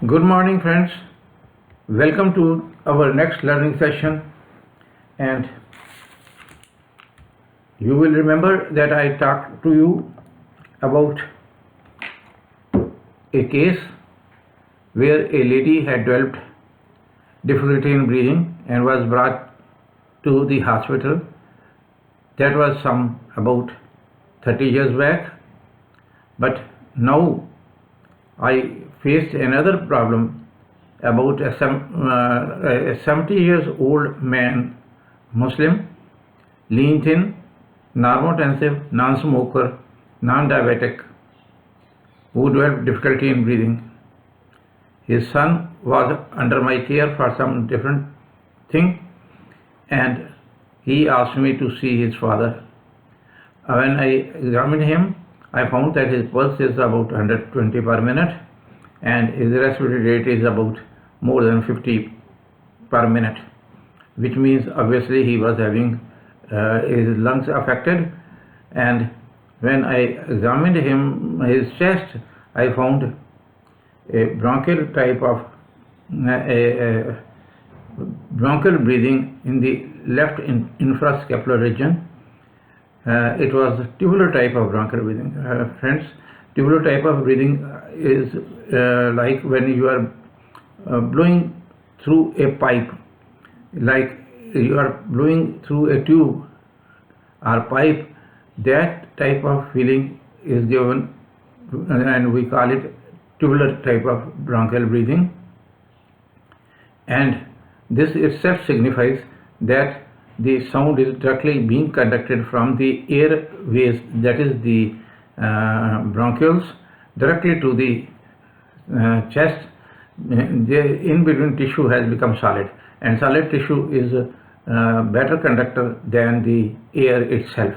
Good morning, friends. Welcome to our next learning session. And you will remember that I talked to you about a case where a lady had developed difficulty in breathing and was brought to the hospital. That was about 30 years back. But now I faced another problem about a 70 years old man, Muslim, lean thin, normotensive, non-smoker, non-diabetic, who developed difficulty in breathing. His son was under my care for some different thing, and he asked me to see his father. When I examined him, I found that his pulse is about 120 per minute and his respiratory rate is about more than 50 per minute, which means obviously he was having his lungs affected. And when I examined his chest, I found a bronchial type of bronchial breathing in the left infrascapular region. It was tubular type of bronchial breathing. Friends, tubular type of breathing is like when you are blowing through a pipe, like you are blowing through a tube or pipe. That type of feeling is given, and we call it tubular type of bronchial breathing. And this itself signifies that the sound is directly being conducted from the airways, that is the bronchioles, directly to the chest. The in between tissue has become solid, and solid tissue is a better conductor than the air itself.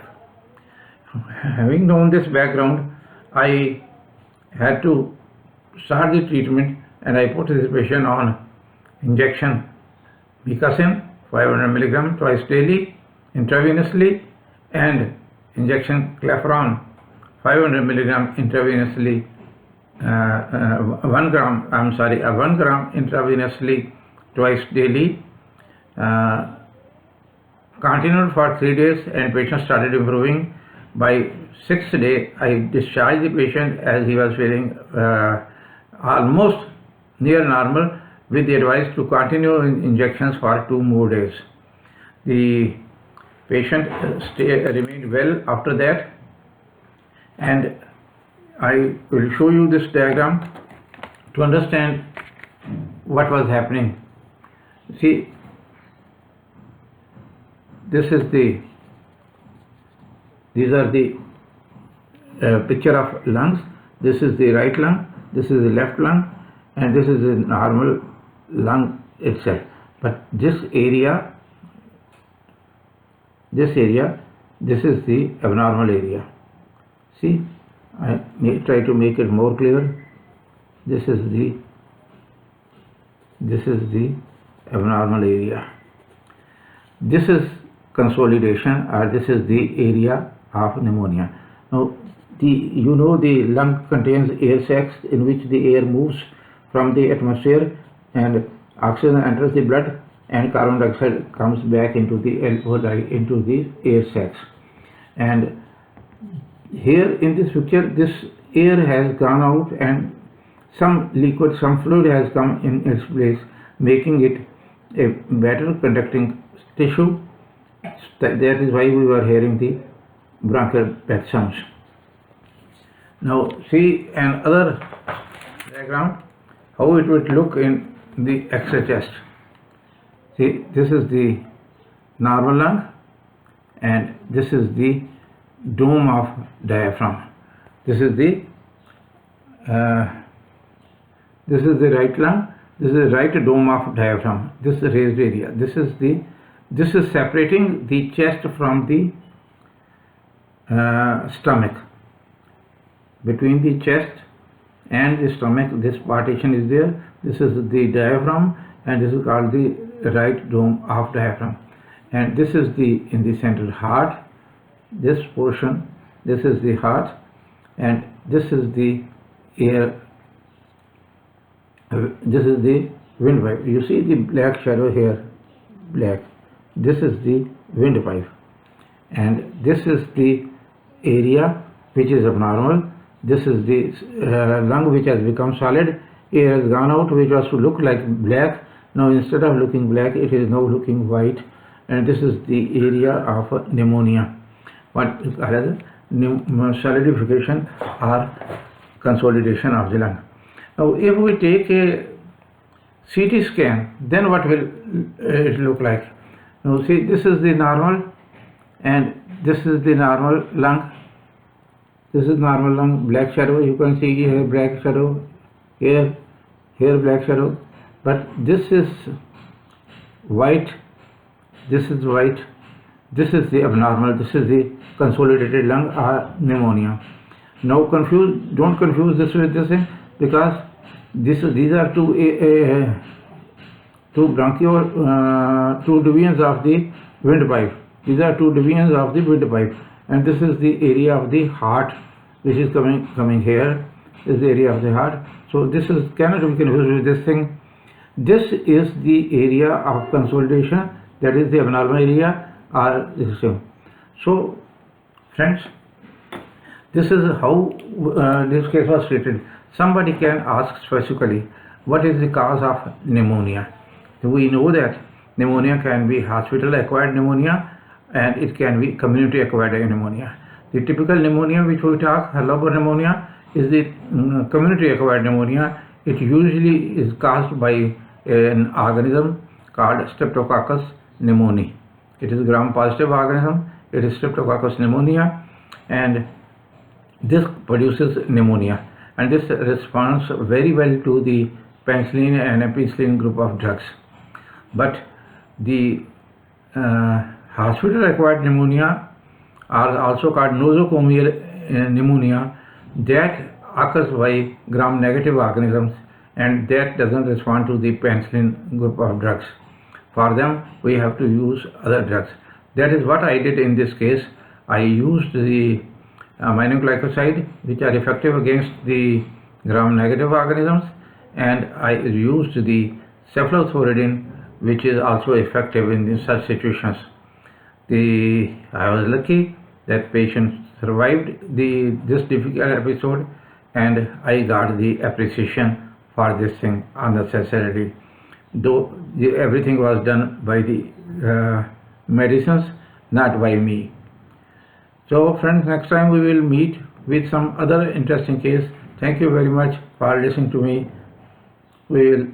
Having known this background, I had to start the treatment, and I put this patient on injection Micacin 500 mg twice daily intravenously, and injection Clefran 500 mg intravenously, 1 gram intravenously twice daily. Continued for 3 days, and patient started improving. By 6th day, I discharged the patient as he was feeling almost near normal, with the advice to continue injections for 2 more days. The patient remained well after that, and I will show you this diagram to understand what was happening. See, these are the picture of lungs. This is the right lung, this is the left lung, and this is the normal lung itself. But this area, this is the abnormal area. See, I may try to make it more clear. This is the abnormal area. This is consolidation, or this is the area of pneumonia. Now, the lung contains air sacs in which the air moves from the atmosphere, and oxygen enters the blood, and carbon dioxide comes back into the alveoli, into the air sacs. And here in this picture, this air has gone out, and some liquid, some fluid has come in its place, making it a better conducting tissue. That is why we were hearing the bronchial breath sounds. Now see another diagram, how it would look in the X-ray chest. See, this is the normal lung, and this is the dome of diaphragm. This is the right lung. This is the right dome of diaphragm. This is the raised area. This is separating the chest from the stomach. Between the chest and the stomach, this partition is there. This is the diaphragm, and this is called the right dome of diaphragm. And this is in the center heart. This portion, this is the heart, and this is the air This is the windpipe. You see the black shadow here, black. This is the windpipe, and this is the area which is abnormal. This is the lung which has become solid. Air has gone out, which was to look like black. Now instead of looking black, it is now looking white, and this is the area of pneumonia. What is called solidification or consolidation of the lung. Now if we take a CT scan, then what will it look like? Now see, this is the normal, and this is the normal lung. This is normal lung, black shadow. You can see here black shadow, here black shadow, but this is white, this is white, this is the abnormal, this is the consolidated lung or pneumonia. Now don't confuse this with this thing, because these are two divisions of the windpipe. These are two divisions of the windpipe, and this is the area of the heart, which is coming here. Is the area of the heart. So this cannot be confused with this thing. This is the area of consolidation, that is the abnormal area or this thing. So friends, this is how this case was treated. Somebody can ask specifically, what is the cause of pneumonia? We know that pneumonia can be hospital acquired pneumonia, and it can be community acquired pneumonia. The typical pneumonia which we talk, lobar pneumonia, is the community acquired pneumonia. It usually is caused by an organism called Streptococcus pneumoniae. It is gram-positive organism. It is Streptococcus pneumonia, and this produces pneumonia, and this responds very well to the penicillin and ampicillin group of drugs. But the hospital acquired pneumonia are also called nosocomial pneumonia, that occurs by gram-negative organisms, and that doesn't respond to the penicillin group of drugs. For them, we have to use other drugs. That is what I did in this case. I used the aminoglycoside, which are effective against the gram-negative organisms, and I used the cephalosporin, which is also effective in such situations. I was lucky that patient survived this difficult episode, and I got the appreciation for this thing unnecessarily. Though everything was done by the medicines, not by me. So friends, next time we will meet with some other interesting case. Thank you very much for listening to me. We will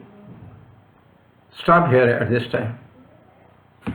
stop here at this time.